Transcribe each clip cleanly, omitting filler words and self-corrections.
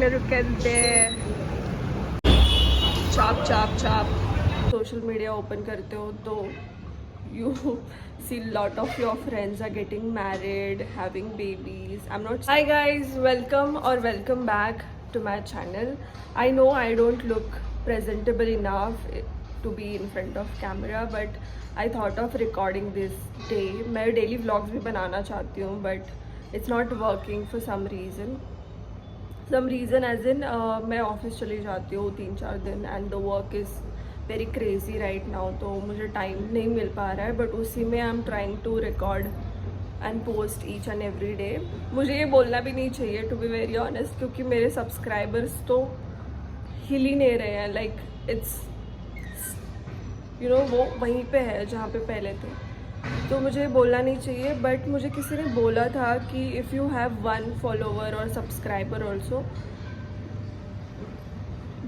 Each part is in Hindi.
Look at there. Chop, chop, chop. Social media open करते हो तो you see lot of your friends are getting married, having babies. I'm not. Hi guys, welcome or welcome back to my channel. I know I don't look presentable enough to be in front of camera, but I thought of recording this day. मैं daily vlogs भी बनाना चाहती हूँ, but it's not working for some reason. Some reason as in मैं ऑफिस चली जाती हूँ 3-4 दिन and the work is very crazy right now, तो मुझे टाइम नहीं मिल पा रहा है. बट उसी में I am trying to record and post each and every day. मुझे ये बोलना भी नहीं चाहिए टू बी वेरी ऑनेस्ट, क्योंकि मेरे सब्सक्राइबर्स तो हिल ही नहीं रहे हैं. लाइक इट्स वो वहीं पे है जहाँ पे पहले थे. तो मुझे बोलना नहीं चाहिए, बट मुझे किसी ने बोला था कि इफ़ यू हैव 1 फॉलोवर और subscriber also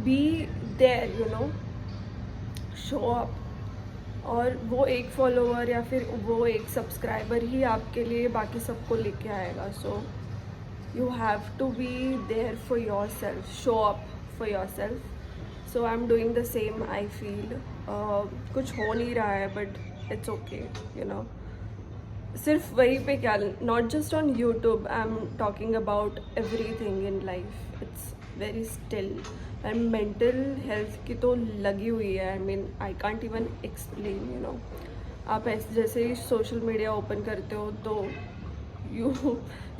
be there show up. और वो एक फॉलोवर या फिर वो एक सब्सक्राइबर ही आपके लिए बाकी सबको लेके आएगा. So you have to be there for yourself, show up for yourself. So I am doing the same. I feel कुछ हो नहीं रहा है, बट it's okay, सिर्फ वहीं पे क्या, not just on YouTube, I'm talking about everything in life. It's very still and mental health की तो लगी हुई है. I mean I can't even explain. आप ऐसे जैसे ही सोशल मीडिया ओपन करते हो तो you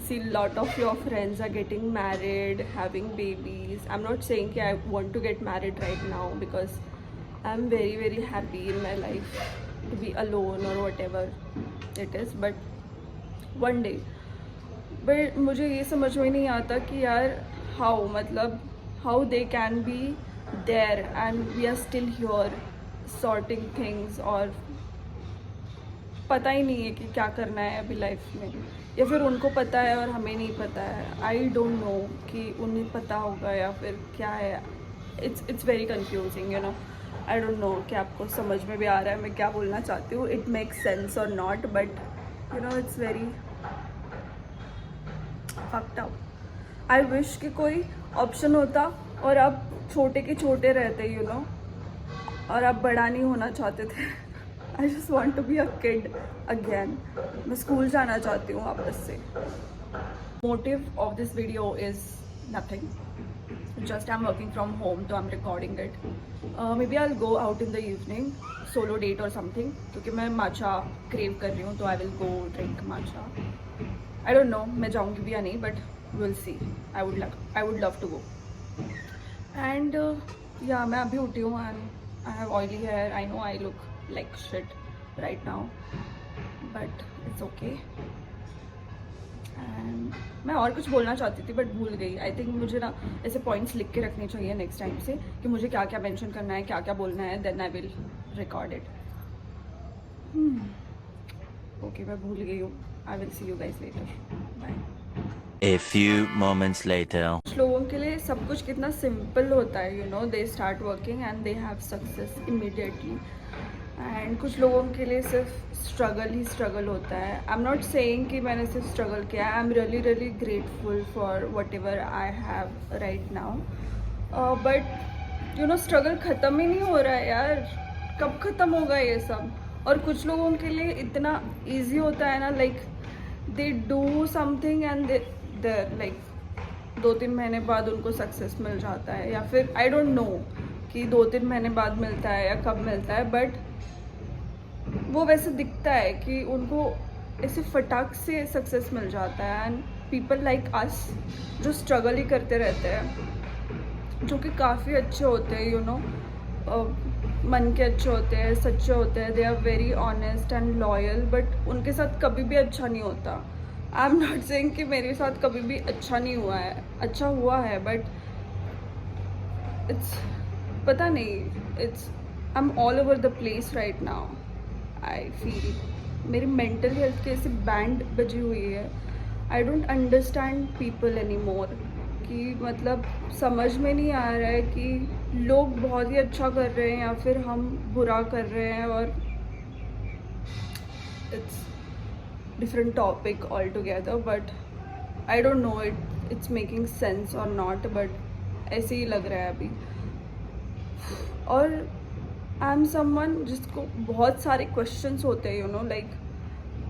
see lot of your friends are getting married, having babies. I'm not saying कि I want to get married right now because I'm very very happy in my life to be alone or whatever it is, but one day. but मुझे ये समझ में नहीं आता कि यार how they can be there and we are still here sorting things, और पता ही नहीं है कि क्या करना है अभी लाइफ में, या फिर उनको पता है और हमें नहीं पता है. आई डोंट नो कि उन्हें पता होगा या फिर क्या है. It's very confusing. I don't no कि आपको समझ में भी आ रहा है मैं क्या बोलना चाहती हूँ. इट मेक्स सेंस और not, but it's very fucked up. I wish कि कोई ऑप्शन होता और आप छोटे के छोटे रहते और आप बड़ा नहीं होना चाहते थे. I just want to be a kid again. मैं स्कूल जाना चाहती हूँ वापस से. Motive of this video is nothing. Just I'm working from home, so I'm recording it. Maybe I'll go out in the evening, solo date or something. क्योंकि मैं matcha crave कर रही हूँ, तो I will go drink matcha. I don't know मैं जाऊँगी भी या नहीं, but we'll see. I would love to go. And yeah, मैं अभी उठी हूँ and I have oily hair. I know I look like shit right now, but it's okay. And मैं और कुछ बोलना चाहती थी बट भूल गई. आई थिंक मुझे ना ऐसे पॉइंट्स लिख के रखने चाहिए नेक्स्ट टाइम से कि मुझे क्या क्या मेंशन करना है, क्या क्या बोलना है. Then I will record it. Okay, मैं भूल गई हूँ. I will see you guys later. Bye. A few moments later. कुछ लोगों के लिए सब कुछ कितना सिंपल होता है. They start working and they have success immediately. And कुछ लोगों के लिए सिर्फ स्ट्रगल ही स्ट्रगल होता है. आई एम नॉट सेइंग कि मैंने सिर्फ स्ट्रगल किया. I am really grateful for what ever I have right now. But struggle ख़त्म ही नहीं हो रहा है यार. कब ख़त्म होगा ये सब. और कुछ लोगों के लिए इतना ईजी होता है ना, like they do something and they like 2-3 महीने बाद उनको सक्सेस मिल जाता है, या फिर आई डोंट नो कि 2-3 महीने बाद मिलता है या कब मिलता है. बट वो वैसे दिखता है कि उनको ऐसे फटाक से सक्सेस मिल जाता है. एंड पीपल लाइक अस जो स्ट्रगल ही करते रहते हैं, जो कि काफ़ी अच्छे होते हैं, मन के अच्छे होते हैं, सच्चे होते हैं. They are very honest and loyal, but उनके साथ कभी भी अच्छा नहीं होता. आई एम नॉट सेइंग कि मेरे साथ कभी भी अच्छा नहीं हुआ है. अच्छा हुआ है, बट इट्स पता नहीं. It's I am all over the place right now. I feel मेरी मेंटल हेल्थ की ऐसी बैंड बजी हुई है. I don't understand people any more. कि मतलब समझ में नहीं आ रहा है कि लोग बहुत ही अच्छा कर रहे हैं या फिर हम बुरा कर रहे हैं. और it's different topic all together, but I don't no, it's making sense और नॉट, बट ऐसे ही लग रहा है अभी. और आई एम समवन जिसको बहुत सारे क्वेश्चंस होते हैं, यू नो, लाइक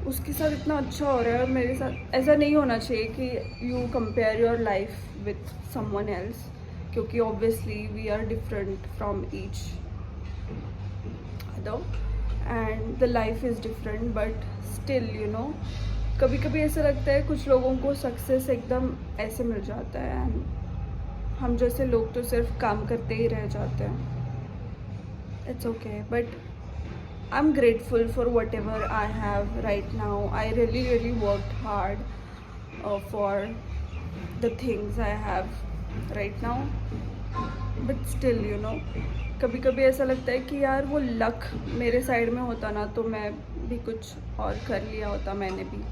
उसके साथ इतना अच्छा हो रहा है और मेरे साथ ऐसा नहीं होना चाहिए कि you compare your life with someone else, क्योंकि obviously we are different from each other and the life is different, but still you know कभी कभी ऐसा लगता है कुछ लोगों को सक्सेस एकदम ऐसे मिल जाता है एंड हम जैसे लोग तो सिर्फ काम करते ही रह जाते हैं. It's okay, but I'm grateful for whatever I have right now. I really worked hard for the things I have right now. But still, you know, कभी कभी ऐसा लगता है कि यार वो लक मेरे साइड में होता ना तो मैं भी कुछ और कर लिया होता मैंने भी.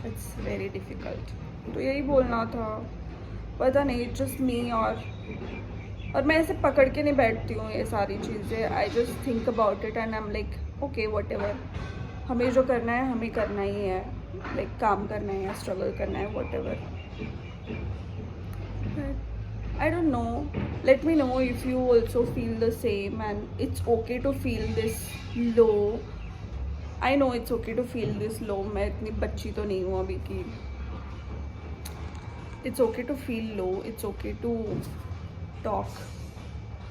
It's very difficult. तो यही बोलना था. पता नहीं, just me और मैं ऐसे पकड़ के नहीं बैठती हूँ ये सारी चीज़ें. I just think about it and I am like okay what ever, हमें जो करना है हमें करना ही है, लाइक काम करना है या स्ट्रगल करना है, whatever. I don't know, let me know if you also feel the same and it's okay to feel this low. I know it's okay to feel this low. मैं इतनी बच्ची तो नहीं हूँ अभी की. It's okay to feel low, it's okay to talk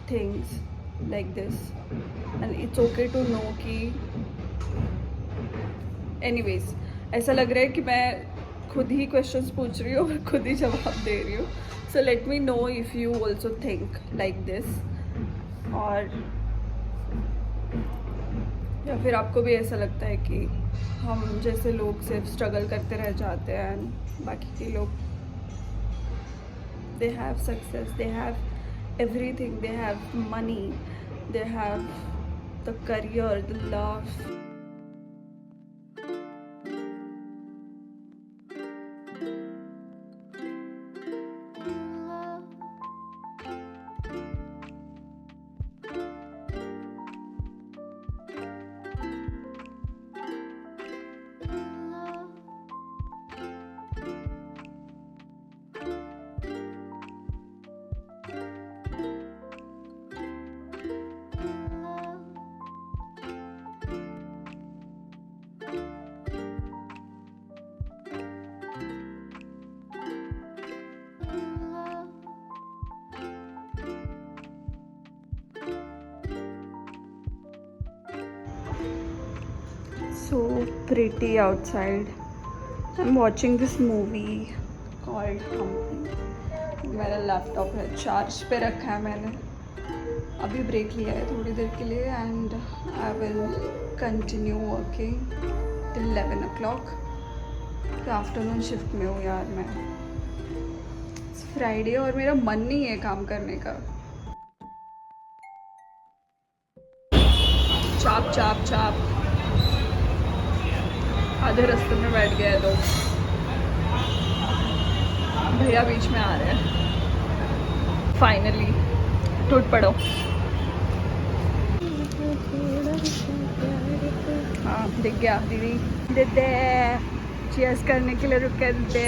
things like this and it's okay to know कि anyways ऐसा लग रहा है कि मैं खुद ही questions पूछ रही हूँ और खुद ही जवाब दे रही हूँ. So let me know if you also think like this, और या फिर आपको भी ऐसा लगता है कि हम जैसे लोग सिर्फ स्ट्रगल करते रह जाते हैं and बाकी के लोग they have success, they have everything, they have money, they have the career, the love. So pretty outside. I'm watching this movie called Humpty. मेरा लैपटॉप है, चार्ज पे रखा है मैंने. अभी ब्रेक लिया है थोड़ी देर के लिए and I will continue working till 11 o'clock. तो आफ्टरनून शिफ्ट में हूँ यार मैं. फ्राइडे और मेरा मन नहीं है काम करने का. चाप चाप चाप आधे रास्ते में बैठ गया है लोग. भैया बीच में आ रहे हैं. फाइनली टूट पड़ो. हाँ दिख गया दीदी. दे चीयर्स करने के लिए रुक कर दे.